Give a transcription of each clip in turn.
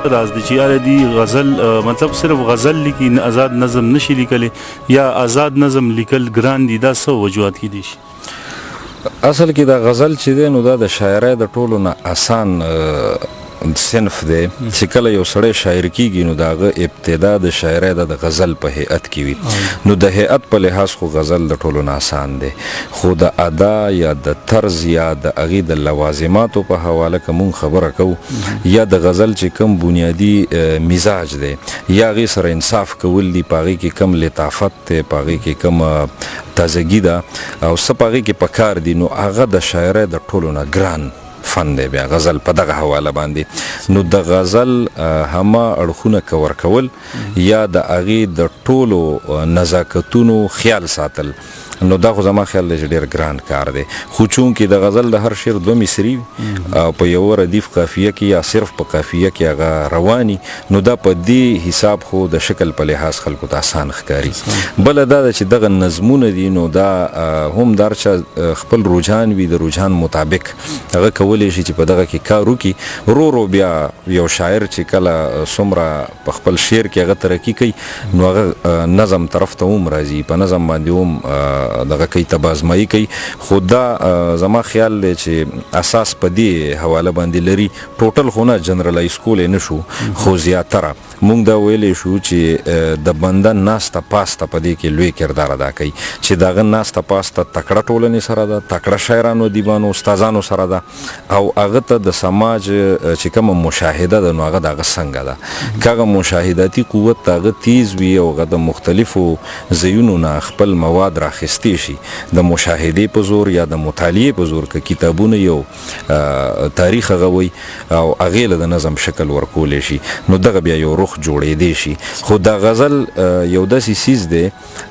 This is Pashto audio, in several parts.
راز دی چې یاره دی غزل مطلب صرف غزل لیکي آزاد نظم نشي لیکلی یا آزاد نظم لیکل ګران دي دا څه وجوهات کېدای شي؟ اصل کې دا غزل چې دی نو دا د شاعرۍ د ټولو نه آسان صنف دی چې کله یو سړی شاعر کیږي نو د هغه ابتدا د شاعرۍ د غزل په هیئت کې وي نو د هیئت په لحاظ خو غزل د ټولو نه آسان دی خو د ادا یا د طرز یا د هغې د لوازماتو په حواله که مونږ خبره کوو یا د غزل چې کوم بنیادي مزاج دی یا هغې سره انصاف کول دي په هغې کې کم لطافت دی په هغې کې کم تازګي ده او څه په هغې کې پکار دي نو هغه د شاعرۍ د ټولو نه ګران فن دی بیا غزل په دغه حواله باندې نو د غزل همه اړخونه کور کول یا د هغې د ټولو نزاکتونو خیال ساتل نو دا خو زما خیال دی چې ډېر ګران کار دی خو چونکې د غزل د هر شعر دوه مصري او په یوه ردیف قافیه کې یا صرف په قافیه کې هغه رواني نو دا په دې حساب خو د شکل په لحاظ خلکو ته آسان ښکاري بله دا ده چې دغه نظمونه دي نو دا هم د هر چا خپل رجحان وي د رجحان مطابق هغه کولی شي چې په دغه کې کار وکړي رو رو بیا یو شاعر چې کله څومره په خپل شعر کې هغه ترقي کوي نو هغه نظم طرف ته هم راځي په نظم باندې هم دغه کوي تبازمایي کوي خو دا زما خیال دی چې اساس په دې حواله باندې لري ټوټل خو نه جنرالایز کولی نه شو خو زیاتره مونږ دا ویلی شو چې د بنده ناسته پاسته په دې کې لوی کردار ادا کوي چې د هغه ناسته پاسته تکړه ټولنې سره ده تکړه شاعرانو ادیبانو استادانو سره ده او هغه ته د سماج چې کومه مشاهده ده نو هغه د هغه څنګه ده که هغه مشاهداتي قوت د هغه تیز وي او هغه د مختلفو ځایونو نه خپل مواد راخیستی شي د مشاهدې په زور یا د مطالعې په زور که کتابونه یو تاریخ هغه وي او هغې له د نظم شکل ورکولی شي نو دغه بیا یو روح جوړېدی شي خو دا غزل یو داسې څیز دی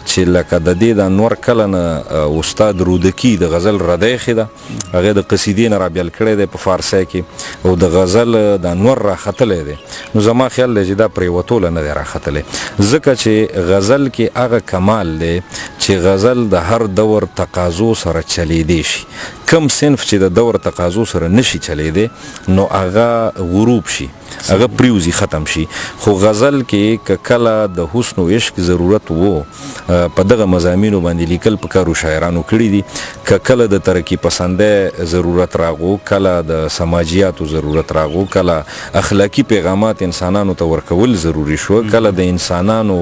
چې لکه د دې د انور کله نه استاد رودکي د غزل ردی ایښې ده هغې د قصیدې نه رابیل کړی دی په فارسی کې او د غزل د انور راختلی دی نو زما خیال دی چې دا پرېوتوله نه دی راختلی ځکه چې غزل کې هغه کمال دی چې غزل د هر دور تقاضو سره چلیدی شي کم صنف چې د دور تقاضو سره نشي چلیدی نو هغه غروب شي هغه پریوزی ختم شي خو غزل کې که کله د حسن و عشق ضرورت وو په دغه مضامینو باندې لیکل پکارو شاعرانو کړي دي که کله د ترقي پسندۍ ضرورت راغو کله د سماجیاتو ضرورت راغو کله اخلاقی پیغامات انسانانو ته ورکول ضروری شو کله د انسانانو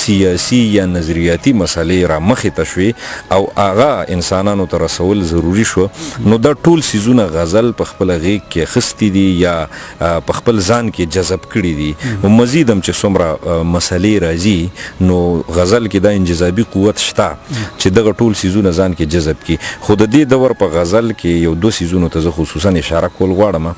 سیاسی یا نظریاتي مسلې را مخې ته شوې او هغه انسانانو ته رسول ضروری شو نو دا ټول څیزونه غزل په خپله غیږ کې اخیستي دي یا په خپل ځان کې جذب کړي دي او مزید هم چې څومره مسلې راځي نو غزل کې دا انجذابي قوت شته چې دغه ټول څیزونه ځان کې جذب کړي خو د دې دور په غزل کې یو دوه څیزونو ته زه خصوصا اشاره کول غواړم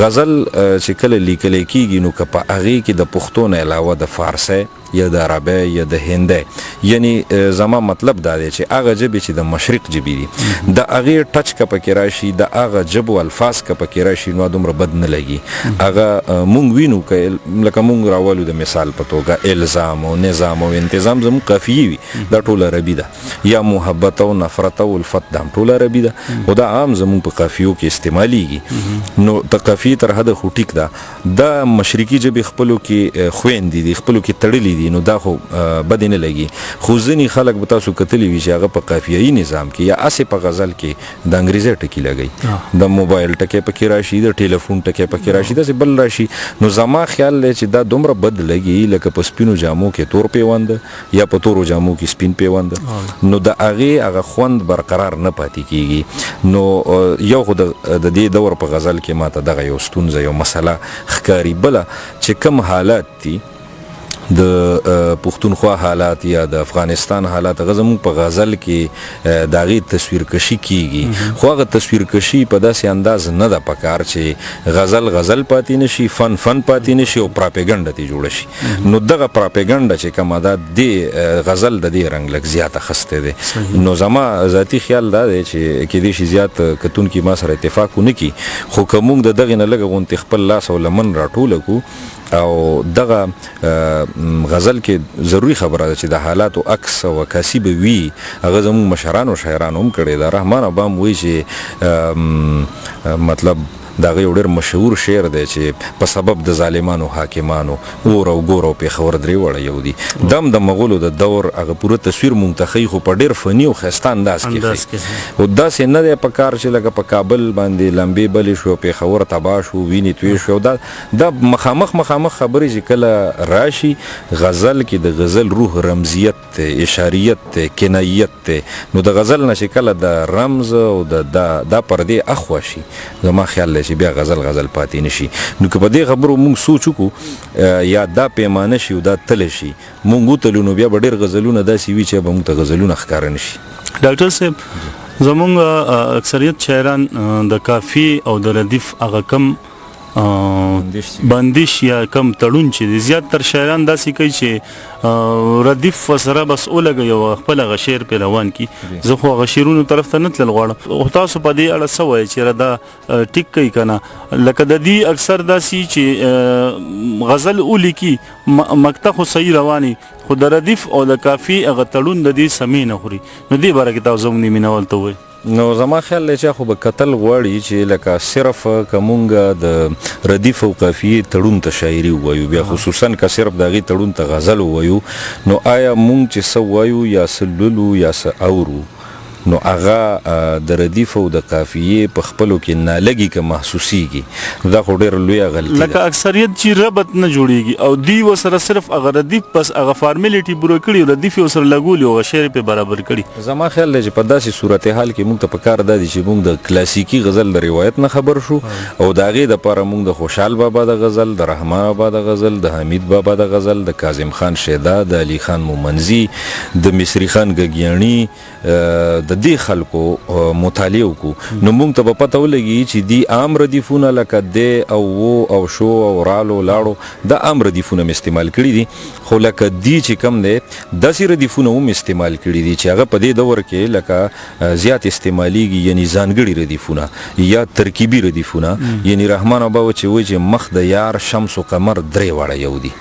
غزل چې کله لیکلی کېږي نو که په هغې کې د پښتو نه علاوه د فارسی یا د عربی یا د هندی یعنی زما مطلب دا دی چې هغه ژبې چې د مشرق ژبې دي د هغې ټچ که پکې راشي د هغه ژبو الفاظ که پکې راشي نو دومره بد نه لګي هغه مونږ وینو که لکه مونږ راولو د مثال په توګه الزام او نظام او انتظام زموږ قافیې وي دا ټول عربي ده یا محبت او نفرت او الفت دا هم ټول عربي ده خو دا عام زموږ په قافیو کې استعمالیږي نو د قافیې تر حده خو ټیک ده دا مشرقي ژبې خپلو کې خویندې دي خپلو کې تړلي دي نو دا خو بدې نه لګي خو ځینې خلک به تاسو کتلی وي چې هغه په قافیه‌ایي نظام کې یا هسې په غزل کې د انګریزۍ ټکي لګوي د موبایل ټکی پکې راشي د ټیلیفون ټکی پکې راشي داسې بل راشي نو زما خیال دی چې دا دومره بد لګي لکه په سپینو جامو کې تور پیوند یا په تورو جامو کې سپین پیوند نو د هغې هغه خوند برقرار نه پاتې کېږي نو یو خو د دې دور په غزل کې ماته دغه یو ستونزه یو مسله ښکاري بله چې کم حالات دي د پښتونخوا حالات یا د افغانستان حالات هغه زموږ په غزل کې د هغې تصویرکشي کیږي خو هغه تصویرکشي په داسې انداز نه ده پکار چې غزل غزل پاتې نشي فن پاتې نشي او پراپیګنډه ترې جوړه شي نو دغه پراپیګنډه چې کومه ده د غزل د دې رنګ لږ زیات اخیستی دی نو زما ذاتي خیال دا دی چې کیدای شي زیات کتونکي ما سره اتفاق ونه کړي خو که موږ د دغې نه لږه غوندې خپل لاس او لمن راټوله کړو او دغه غزل کې ضروری خبره ده چې د حالاتو عکس او عکاسي به وي هغه زموږ مشرانو شاعرانو هم کړې ده رحمان ابا هم وایي چې مطلب دغه یو ډېر مشهور شعر دی چې په سبب د ظالمانو حاکمانو اور او ګور او پېښور درې وړه یو دي دم د مغولو د دور هغه پوره تصویر مونږ ته ښیي خو په ډېر فني او ښایسته انداز کې ښیي او داسې نه دی په کار چې لکه په کابل باندې لمبې بلې شو پېښور تباه شو وینې توی شو دا مخامخ خبرې چې کله راشي غزل کې د غزل روح رمزیت ته اشاریت ته کنایت ته نو د غزل نه چې کله د رمز او دا پردې اخوا شي زما خیال دی چې بیا غزل پاتې نشي نو که په دې خبرو مونږ سوچ وکړو یا دا پیمانه شي او دا تله شي مونږ وتلو نو بیا به ډېر غزلونه داسې وي چې به مونږ ته غزلونه ښکاره نشي. ډاکټر صاحب زمونږ اکثریت شاعران د کافی او د ردیف هغه کم بندش یا کم تړون چې زیات تر شاعران داسې کوي چې ردیف وسره بس اولګي او خپل غ شعر په روان کی زه خو غ شعرونو طرف ته نه تل غواړم او تاسو په دې اړه څه وایي چې ردا ټیک کوي کنه لکه د دې اکثر داسې چې غزل اولی کی مقطع خو صحیح رواني خو د ردیف او د کافی هغه تړون د دې سمې نه خوري نو دې باره کې تاسو زموږ مینوال ته وایي. نو زما خیال دی چې خو به کتل غواړي چې لکه صرف که مونږ د ردیف او قافیې تړون ته شاعري ووایو بیا خصوصا که صرف د هغې تړون ته غزل ووایو نو آیا مونږ چې څه وایو یا څه لولو یا څه اورو نو هغه د ردیف او د قافیې په خپلو کې نالګي که محسوسیږي دا خو ډېر لویه غلطي ده لکه اکثریت چې ربط نه جوړیږي او دوی ورسره صرف هغه ردیف بس هغه فارمیلیټي پوره کړي ردیف یې ورسره لګولي او هغه شعر پې برابر کړي. زما خیال دی چې په داسې صورتحال کې مونږ ته په کار دا دي چې مونږ د کلاسیکي غزل د روایت نه خبر شو او د هغې دپاره مونږ د خوشحال بابا د غزل د رحمان بابا د غزل د حمید بابا د غزل د کاظم خان شیدا د علي خان مومنزي د مصری خان ګګیاڼي د دې خلکو مطالعه وکړو نو مونږ ته به پته ولګي چې دی عام ردیفونه لکه دی او و او شو او رالو لاړو دا عام ردیفونه م استعمال کړي دي خو لکه دی چې کم دی داسې ردیفونه هم استعمال کړي دي چې هغه په دې دور کې لکه زیات استعمالیږي یعنی ځانګړي ردیفونه یا ترکیبي ردیفونه یعنی رحمان بابا چې وایي چې مخ د یار شمس و قمر درې واړه یو دي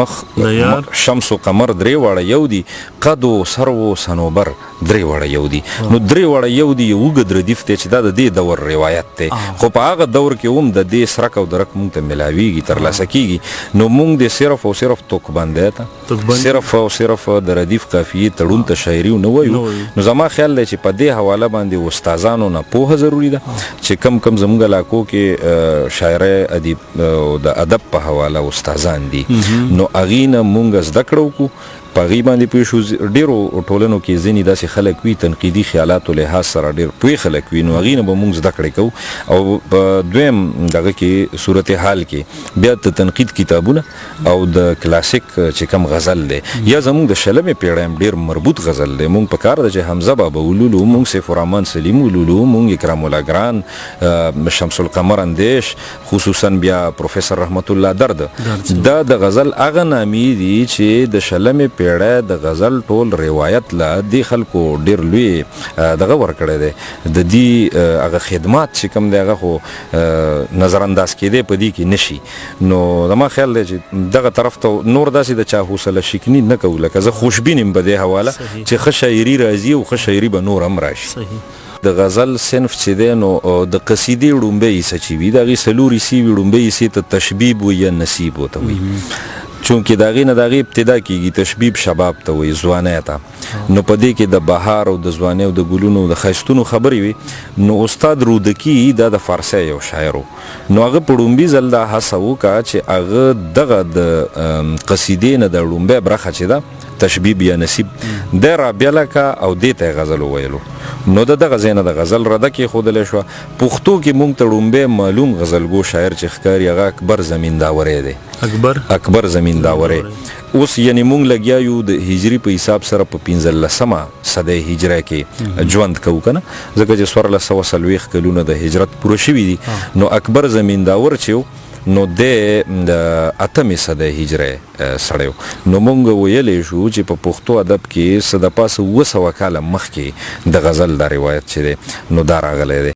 مخ د یار شمس و قمر درې واړه یو دي قد و سر و صنوبر درې واړه یو دي نو درې واړه یو دی یو اوږد ردیف دی چې دا د دې دور روایت دی خو په هغه دور کې هم د دې سرک او درک مونږ ته ملاویږي ترلاسه کیږي نو مونږ د صرف او صرف توک باندې ته صرف او صرف د ردیف قافیې تړون ته شاعري نه وایو نو زما خیال دی چې په دې حواله باندې استادانو نه پوهه ضروري ده چې کم زموږ علاقو کې شاعرۍ ادب او د ادب په حواله استادان دي نو هغې نه مونږ زده کړه وکړو په هغې باندې پوه شو ډېرو ټولنو کې ځینې داسې خلک وي تنقیدي خیالاتو لحاظ سره ډېر پوه خلک وي نو هغې نه به مونږ زده کړې کوو او په دویم دغه کې صورتحال کې بیا د تنقید کتابونه او د کلاسیک چې کم غزل دی یا زمونږ د شلمې پیړۍ هم ډېر مربوط غزل دی مونږ په کار ده چې حمزه بابا ولولو مونږ سیف الرحمن سلیم ولولو مونږ اکرام الله ګران شمس القمر اندیش خصوصا بیا پروفیسر رحمت الله درد دا د غزل هغه نامې دي چې د شلمې پیړۍ د غزل ټول روایت له دې خلکو ډېر لوی دغه ورکړی دی د دې هغه خدمات چې کوم دی هغه خو نظر انداز کېدی په دې کې نشي نو زما خیال دی چې دغه طرف ته نور داسې د چا حوصله شکني نه کوو لکه زه خوشبین یم په دې حواله چې ښه شاعري راځي او ښه شاعري به نور هم راشي. د غزل صنف چې دی نو د قصیدې ړومبی حصه چې وي د هغې څلور حصې وي ړومبی حصې ته تشبیب وي یا نصیب ورته وي چونکې د هغې نه د هغې ابتدا کېږي تشبیب شباب ته وایي ځوانۍ ته نو په دې کې د بهار او د ځوانۍ او د ګلونو د ښایستونو خبرې وي نو استاد رودکي دا د فارسۍ یو شاعر نو هغه په ړومبي ځل دا هڅه وکړه چې هغه دغه د قصیدې نه د ړومبی برخه چې ده تشبیب یا نصیب دی رابیله که او دې ته یې غزل وویلو نو د دغه ځای نه د غزل رده کېښودلی شوه پښتو کې مونږ ته ړومبی معلوم غزلګو شاعر چې ښکاري هغه اکبر زمینداوری دی اکبر زمینداوری اوس یعنی مونږ لګیا یو د هجري په حساب سره په 15مه صدۍ هجره کې ژوند کوو که نه ځکه چې 1440 کلونه د هجرت پوره شوي دي نو اکبر زمینداور چې نو د 8مې صدۍ هجرۍ سړی نو مونږ ویلی شو چې په پښتو ادب کې څه د پاسه 200 کاله مخکې د غزل دا روایت چې دی نو دا راغلی دی.